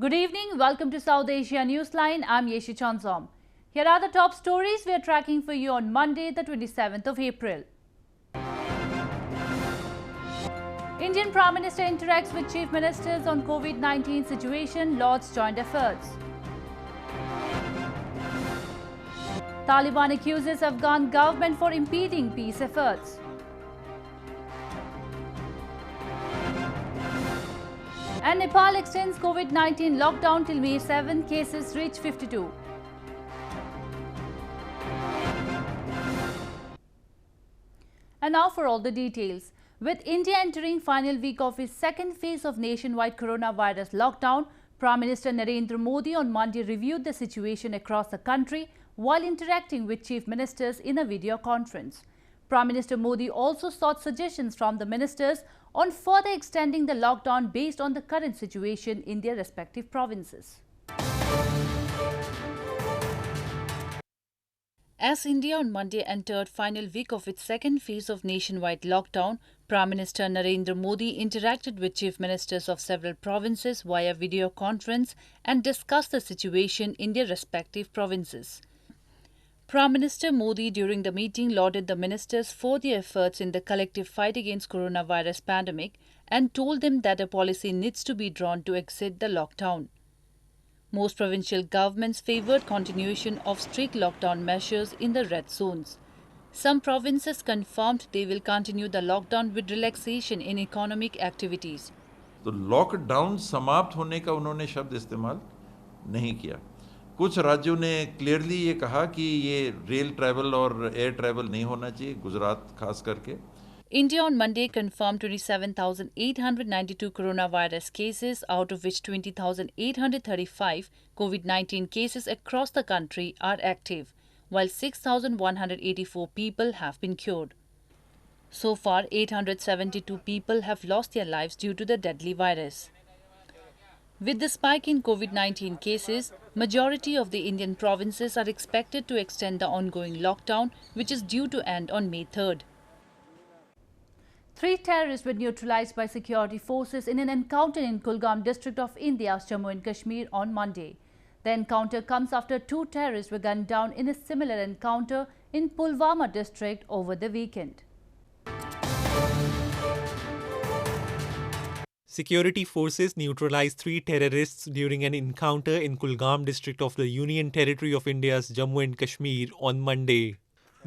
Good evening. Welcome to South Asia Newsline. I'm Yeshi Chansom. Here are the top stories we are tracking for you on Monday, the 27th of April. Indian Prime Minister interacts with Chief Ministers on Covid-19 situation, lauds joint efforts. Taliban accuses Afghan government for impeding peace efforts. And Nepal extends Covid-19 lockdown till May 7, cases reach 52. And now for all the details. With India entering final week of its second phase of nationwide coronavirus lockdown, Prime Minister Narendra Modi on Monday reviewed the situation across the country while interacting with chief ministers in a video conference. Prime Minister Modi also sought suggestions from the ministers on further extending the lockdown based on the current situation in their respective provinces. As India on Monday entered final week of its second phase of nationwide lockdown, Prime Minister Narendra Modi interacted with chief ministers of several provinces via video conference and discussed the situation in their respective provinces. Prime Minister Modi during the meeting lauded the ministers for their efforts in the collective fight against coronavirus pandemic and told them that a policy needs to be drawn to exit the lockdown. Most provincial governments favoured continuation of strict lockdown measures in the red zones. Some provinces confirmed they will continue the lockdown with relaxation in economic activities. तो lockdown समाप्त होने का उन्होंने शब्द इस्तेमाल नहीं किया। कुछ राज्यों ने क्लियरली ये कहा कि ये रेल ट्रैवल और एयर ट्रैवल नहीं होना चाहिए, गुजरात खास करके। India on Monday confirmed 27,892 coronavirus cases, out of which 20,835 Covid-19 cases across the country are active, while 6,184 people have been cured. So far, 872 people have lost their lives due to the deadly virus. With the spike in Covid-19 cases, majority of the Indian provinces are expected to extend the ongoing lockdown, which is due to end on May 3rd. 3 terrorists were neutralized by security forces in an encounter in Kulgam district of India's Jammu and Kashmir on Monday. The encounter comes after 2 terrorists were gunned down in a similar encounter in Pulwama district over the weekend. Security forces neutralized 3 terrorists during an encounter in Kulgam district of the Union Territory of India's Jammu and Kashmir on Monday.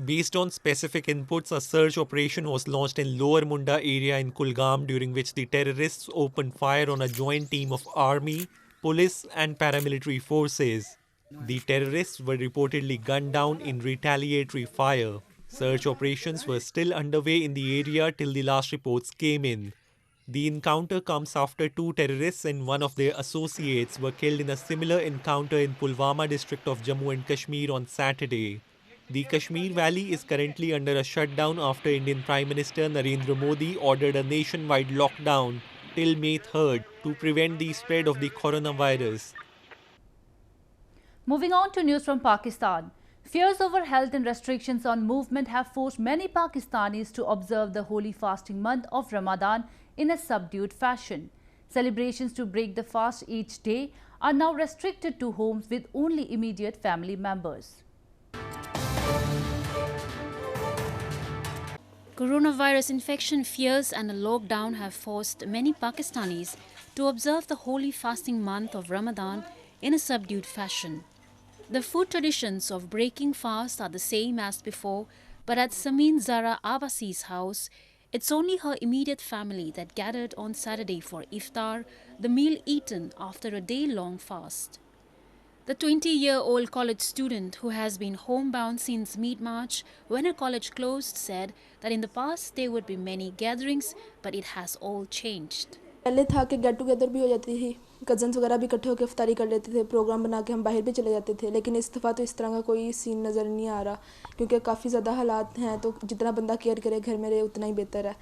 Based on specific inputs, a search operation was launched in Lower Munda area in Kulgam, during which the terrorists opened fire on a joint team of army, police and paramilitary forces. The terrorists were reportedly gunned down in retaliatory fire. Search operations were still underway in the area till the last reports came in. The encounter comes after 2 terrorists and one of their associates were killed in a similar encounter in Pulwama district of Jammu and Kashmir on Saturday. The Kashmir Valley is currently under a shutdown after Indian Prime Minister Narendra Modi ordered a nationwide lockdown till May 3rd to prevent the spread of the coronavirus. Moving on to news from Pakistan. Fears over health and restrictions on movement have forced many Pakistanis to observe the holy fasting month of Ramadan in a subdued fashion. Celebrations to break the fast each day are now restricted to homes with only immediate family members. Coronavirus infection fears and a lockdown have forced many Pakistanis to observe the holy fasting month of Ramadan in a subdued fashion. The food traditions of breaking fast are the same as before, but at Samin Zara Abbasi's house, it's only her immediate family that gathered on Saturday for iftar, the meal eaten after a day-long fast. The 20-year-old college student who has been homebound since mid-March when her college closed said that in the past there would be many gatherings, but it has all changed. पहले था कि get together भी हो जाती थी, cousins वगैरह भी इकट्ठे होकर इफ्तारी कर लेते थे, प्रोग्राम बना के हम बाहर भी चले जाते थे, लेकिन इस दफ़ा तो इस तरह का कोई सीन नज़र नहीं आ रहा क्योंकि काफ़ी ज़्यादा हालात हैं, तो जितना बंदा केयर करे घर में रहे उतना ही बेहतर है.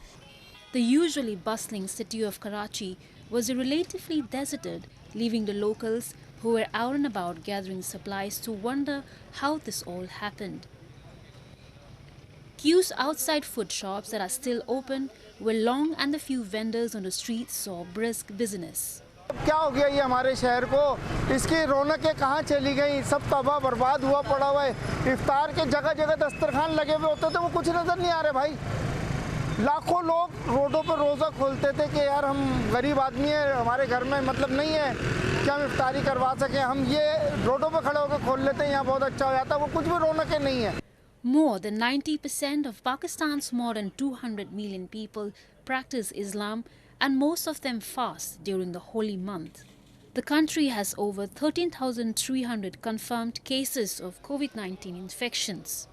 The usually bustling city of Karachi was relatively deserted, leaving the locals who were out and about gathering supplies to wonder how this all happened. Queues outside food shops that are still open were long and the few vendors on the streets saw brisk business. क्या हो गया ये हमारे शहर को, इसकी रौनकें कहाँ चली गई, सब तबाह बर्बाद हुआ पड़ा हुआ है। इफ्तार के जगह जगह दस्तरखान लगे हुए होते थे, वो कुछ नज़र नहीं आ रहे भाई। लाखों लोग रोडों पर रोज़ा खोलते थे कि यार हम गरीब आदमी है, हमारे घर में मतलब नहीं है कि हम इफ्तारी करवा सकें, हम ये रोडों पर खड़े होकर खोल लेते हैं, यहाँ बहुत अच्छा हो जाता है। वो कुछ भी रौनकें नहीं है। More than 90% of Pakistan's more than 200 million people practice Islam, and most of them fast during the holy month. The country has over 13,300 confirmed cases of COVID-19 infections.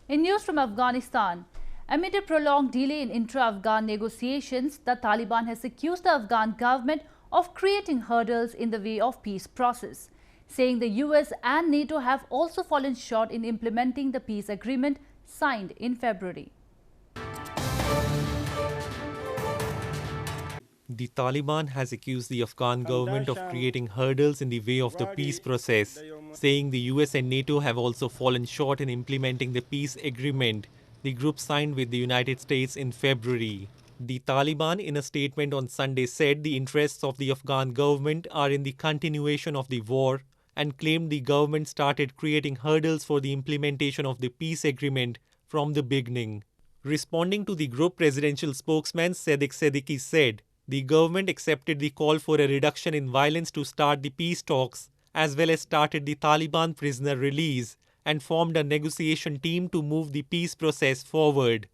In news from Afghanistan, amid a prolonged delay in intra-Afghan negotiations, the Taliban has accused the Afghan government of creating hurdles in the way of peace process, saying the US and NATO have also fallen short in implementing the peace agreement signed in February. The Taliban has accused the Afghan government of creating hurdles in the way of the peace process, saying the US and NATO have also fallen short in implementing the peace agreement the group signed with the United States in February. The Taliban, in a statement on Sunday, said the interests of the Afghan government are in the continuation of the war and claimed the government started creating hurdles for the implementation of the peace agreement from the beginning. Responding to the group, presidential spokesman Sadiq Siddiqui said the government accepted the call for a reduction in violence to start the peace talks, as well as started the Taliban prisoner release and formed a negotiation team to move the peace process forward.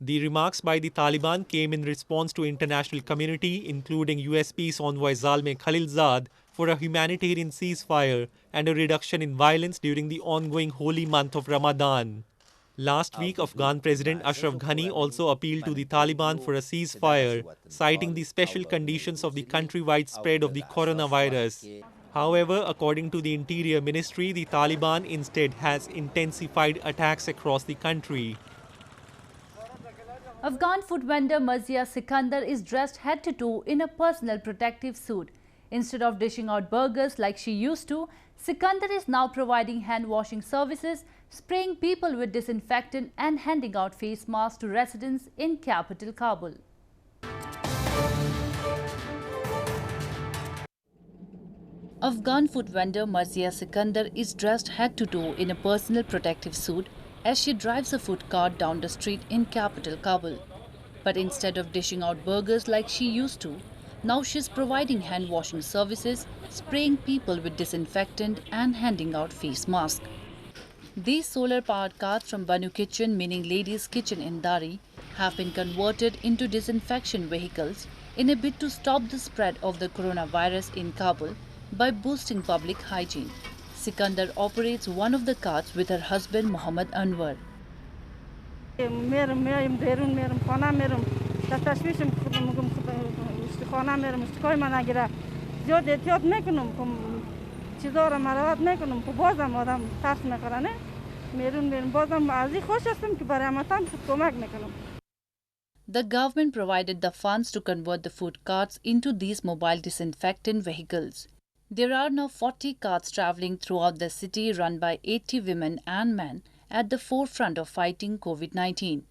The remarks by the Taliban came in response to international community, including US Peace Envoy Zalmay Khalilzad, for a humanitarian ceasefire and a reduction in violence during the ongoing holy month of Ramadan. Last week, Afghan President Ashraf Ghani also appealed to the Taliban for a ceasefire, citing the special conditions of the countrywide spread of the coronavirus. However, according to the Interior Ministry, the Taliban instead has intensified attacks across the country. Afghan food vendor Mazia Sikandar is dressed head to toe in a personal protective suit. Instead of dishing out burgers like she used to, Sikandar is now providing hand washing services, spraying people with disinfectant and handing out face masks to residents in capital Kabul. Afghan food vendor Mazia Sikandar is dressed head to toe in a personal protective suit as she drives a food cart down the street in capital Kabul. But instead of dishing out burgers like she used to, now she's providing hand washing services, spraying people with disinfectant and handing out face masks. These solar-powered carts from Banu Kitchen, meaning Ladies' Kitchen in Dari, have been converted into disinfection vehicles in a bid to stop the spread of the coronavirus in Kabul by boosting public hygiene. Sikandar operates one of the carts with her husband Muhammad Anwar. The government provided the funds to convert the food carts into these mobile disinfectant vehicles. There are now 40 carts travelling throughout the city run by 80 women and men at the forefront of fighting Covid-19.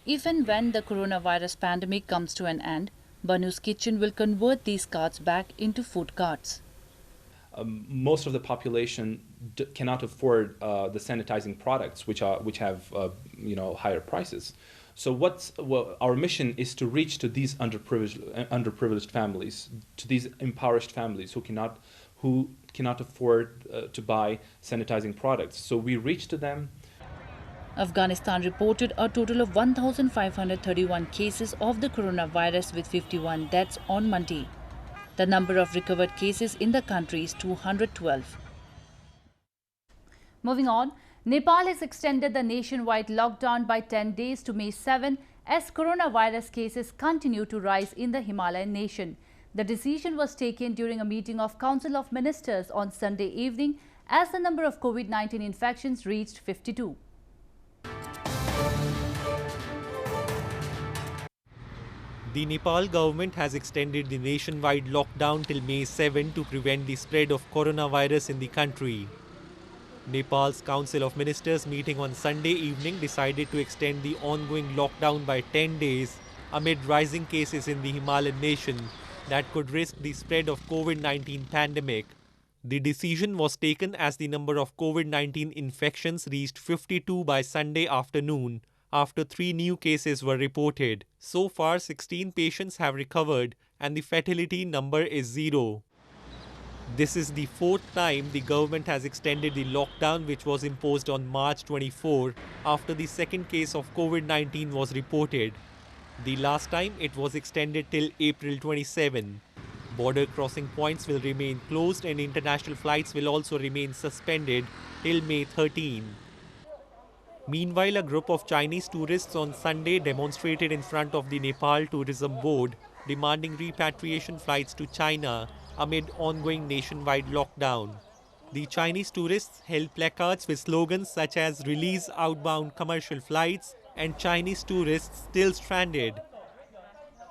Even when the coronavirus pandemic comes to an end, Banu's Kitchen will convert these carts back into food carts. Most of the population cannot afford the sanitizing products, which have higher prices. So our mission is to reach to these underprivileged families, to these impoverished families who cannot afford to buy sanitizing products. So we reach to them. Afghanistan reported a total of 1,531 cases of the coronavirus with 51 deaths on Monday. The number of recovered cases in the country is 212. Moving on, Nepal has extended the nationwide lockdown by 10 days to May 7 as coronavirus cases continue to rise in the Himalayan nation. The decision was taken during a meeting of Council of Ministers on Sunday evening as the number of COVID-19 infections reached 52. The Nepal government has extended the nationwide lockdown till May 7 to prevent the spread of coronavirus in the country. Nepal's Council of Ministers meeting on Sunday evening decided to extend the ongoing lockdown by 10 days amid rising cases in the Himalayan nation that could risk the spread of Covid-19 pandemic. The decision was taken as the number of Covid-19 infections reached 52 by Sunday afternoon, after 3 new cases were reported. So far, 16 patients have recovered and the fatality number is 0. This is the 4th time the government has extended the lockdown which was imposed on March 24 after the second case of Covid-19 was reported. The last time it was extended till April 27. Border crossing points will remain closed and international flights will also remain suspended till May 13. Meanwhile, a group of Chinese tourists on Sunday demonstrated in front of the Nepal Tourism Board, demanding repatriation flights to China amid ongoing nationwide lockdown. The Chinese tourists held placards with slogans such as "Release outbound commercial flights" and "Chinese tourists still stranded."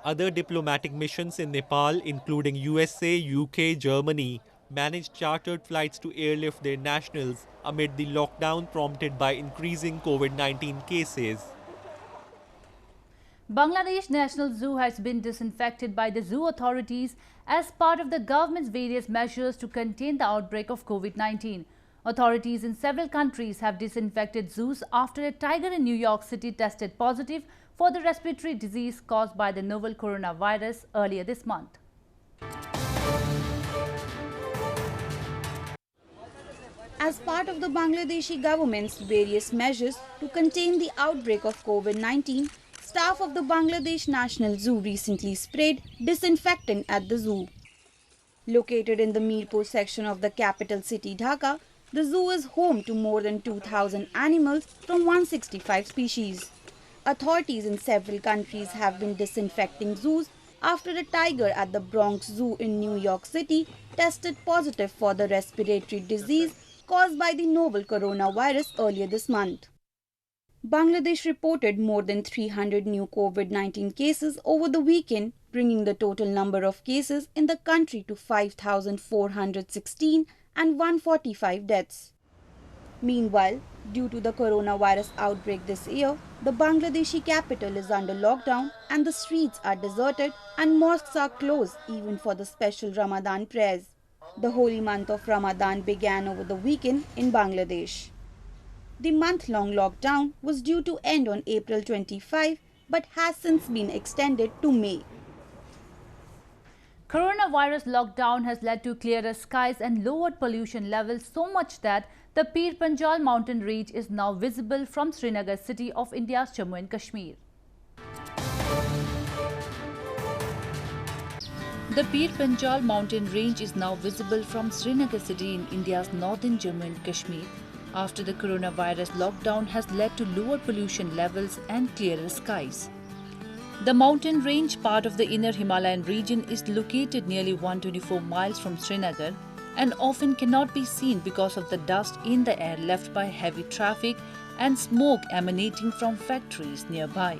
Other diplomatic missions in Nepal, including USA, UK, Germany, managed chartered flights to airlift their nationals amid the lockdown prompted by increasing Covid-19 cases. Bangladesh National Zoo has been disinfected by the zoo authorities as part of the government's various measures to contain the outbreak of Covid-19. Authorities in several countries have disinfected zoos after a tiger in New York City tested positive for the respiratory disease caused by the novel coronavirus earlier this month. As part of the Bangladeshi government's various measures to contain the outbreak of Covid-19, staff of the Bangladesh National Zoo recently sprayed disinfectant at the zoo. Located in the Mirpur section of the capital city Dhaka, the zoo is home to more than 2,000 animals from 165 species. Authorities in several countries have been disinfecting zoos after a tiger at the Bronx Zoo in New York City tested positive for the respiratory disease caused by the novel coronavirus earlier this month. Bangladesh reported more than 300 new Covid-19 cases over the weekend, bringing the total number of cases in the country to 5,416 and 145 deaths. Meanwhile, due to the coronavirus outbreak this year, the Bangladeshi capital is under lockdown and the streets are deserted and mosques are closed even for the special Ramadan prayers. The holy month of Ramadan began over the weekend in Bangladesh. The month-long lockdown was due to end on April 25 but has since been extended to May. Coronavirus lockdown has led to clearer skies and lowered pollution levels so much that the Pir Panjal mountain range is now visible from Srinagar city of India's Jammu and Kashmir. The Pir Panjal mountain range is now visible from Srinagar city in India's northern Jammu and Kashmir after the coronavirus lockdown has led to lower pollution levels and clearer skies. The mountain range, part of the inner Himalayan region, is located nearly 124 miles from Srinagar and often cannot be seen because of the dust in the air left by heavy traffic and smoke emanating from factories nearby.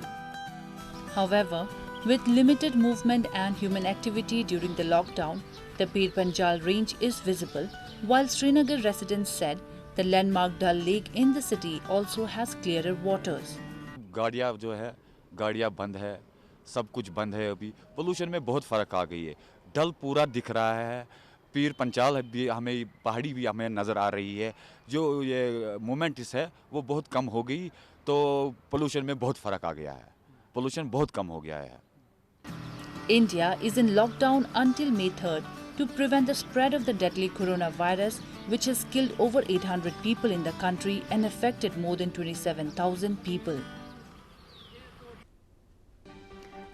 However, with limited movement and human activity during the lockdown, the Pir Panjal range is visible, while Srinagar residents said the landmark Dal Lake in the city also has clearer waters. गाड़ियाँ जो है, गाड़ियाँ बंद है, सब कुछ बंद है अभी, पोल्यूशन में बहुत फ़र्क आ गई है, डल पूरा दिख रहा है, पीर पंचाल भी हमें पहाड़ी भी हमें नज़र आ रही है, जो ये मोमेंट्स है वो बहुत कम हो गई, तो पोल्यूशन में बहुत फ़र्क आ गया है, पोल्यूशन बहुत कम हो गया है. India is in lockdown until May 3rd to prevent the spread of the deadly coronavirus, which has killed over 800 people in the country and affected more than 27,000 people.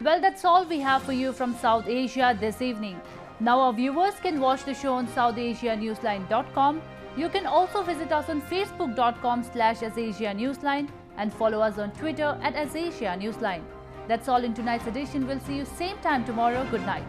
Well, that's all we have for you from South Asia this evening. Now our viewers can watch the show on SouthAsiaNewsline.com. You can also visit us on Facebook.com/AsAsiaNewsline and follow us on Twitter @AsAsiaNewsline. That's all in tonight's edition. We'll see you same time tomorrow. Good night.